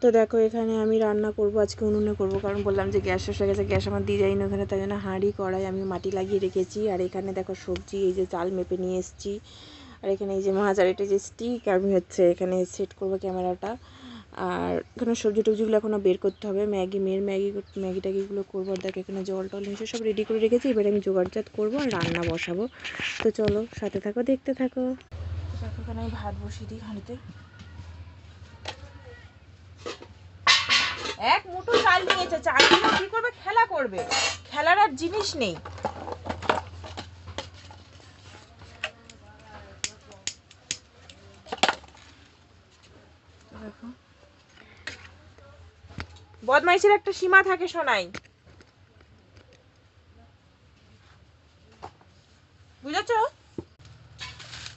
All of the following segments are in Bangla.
তো দেখো এখানে আমি রান্না করব, আজকে উনুনে করব, কারণ বললাম যে গ্যাস শেষ হয়ে গেছে, গ্যাস আমার দিয়ে যাই না ওখানে, তাই জন্য হাঁড়ি কড়াই আমি মাটি লাগিয়ে রেখেছি। আর এখানে দেখো সবজি, এই যে চাল মেপে নিয়ে এসেছি। আর এখানে এই যে মাছ, আর এটা যে স্টিক আমি হচ্ছে এখানে সেট করবো ক্যামেরাটা। আর এখানে সবজি টবজিগুলো এখনও বের করতে হবে, মেয়ের ম্যাগি ট্যাগিগুলো করবো। আর দেখো এখানে জল টল মিশে সব রেডি করে রেখেছি, এবারে আমি জোগাড়জাত করবো আর রান্না বসাবো। তো চলো সাথে থাকো, দেখতে থাকো। দেখো এখানে আমি ভাত বসিয়ে দিই হাঁড়িতে। এক মুঠো চাল নিয়েছে, চাল নিয়ে কি করবে, খেলা করবে, খেলার আর জিনিস নেই। দেখো বদমাইশের একটা সীমা থাকে সোনাই, বুঝেছো?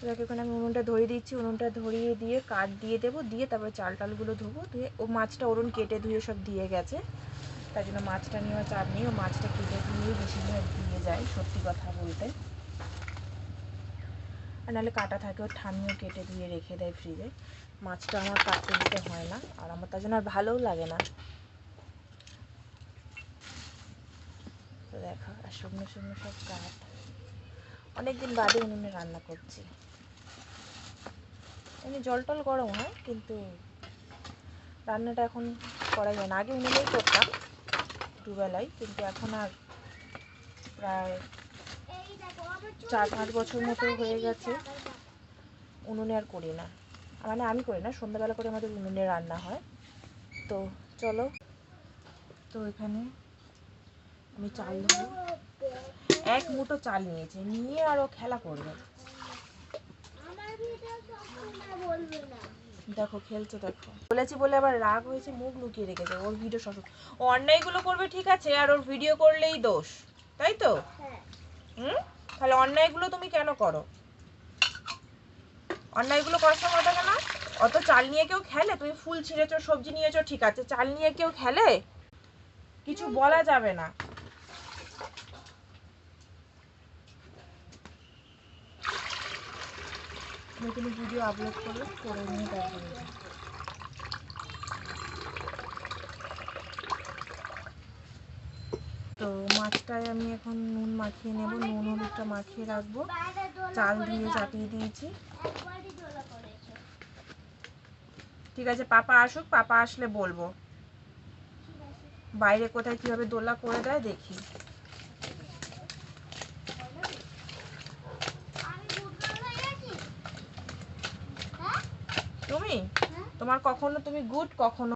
দেখো এখানে আমি উনুনটা ধরিয়ে দিচ্ছি, উনুনটা ধরিয়ে দিয়ে কাঠ দিয়ে দেবো, দিয়ে তারপরে চাল টালগুলো ধোবো, ধুয়ে ও মাছটা ওরুন কেটে ধুয়ে সব দিয়ে গেছে, তাই জন্য মাছটা নিয়েও চাপ নেই, ও মাছটা কেটে ধুয়ে বেশিরভাগ দিয়ে যায় সত্যি কথা বলতে। আর নাহলে কাটা থাকে, ও ঠামিও কেটে ধুয়ে রেখে দেয় ফ্রিজে। মাছটা আমার কাটতে দিতে হয় না, আর আমার তার জন্য আর ভালোও লাগে না। তো দেখো আর শুকনো শুকনো সব কাঠ, অনেকদিন বাদে উনুনে রান্না করছি। এমনি জল টল গরম হয়, কিন্তু রান্নাটা এখন করা যায় না। আগে উনুনেই করতাম দুবেলায়, কিন্তু এখন আর প্রায় 4-5 বছর মতো হয়ে গেছে উনুনে আর করি না। মানে আমি করি না, সন্ধ্যাবেলা করে আমাদের উনুনে রান্না হয়। তো চলো, তো এখানে আমি চাল দেবো, এক মুঠো চাল নিয়েছে, নিয়ে আরও খেলা করবে। দেখো খেলছে, দেখো বলেছি বলে আবার রাগ হয়েছে, মুখ লুকিয়ে রেখেছে। ওর ভিডিও সব ও অন্যায়গুলো করবে ঠিক আছে, আর ওর ভিডিও করলেই দোষ, তাই তো? তাহলে অন্যায়গুলো তুমি কেন করো? অন্যায়গুলো করার সময় ওটা কেন? অত চাল নিয়ে কেউ খেলে? তুমি ফুল ছিঁড়েছো, সবজি নিয়েছো, ঠিক আছে, চাল নিয়ে কেউ খেলে? কিছু বলা যাবে না। নতুন ভিডিও আপলোড করলে করে নিয়ে তারপরে। তো মাছটায় আমি এখন নুন মাখিয়ে নেব, নুন হলুদটা মাখিয়ে রাখবো, চাল দিয়ে চাপিয়ে দিয়েছি। ঠিক আছে, পাপা আসুক, পাপা আসলে বলবো বাইরে কোথায় কিভাবে দোলা করে দেয় দেখি। তুমি তোমার কখনো তুমি গুড, কখনো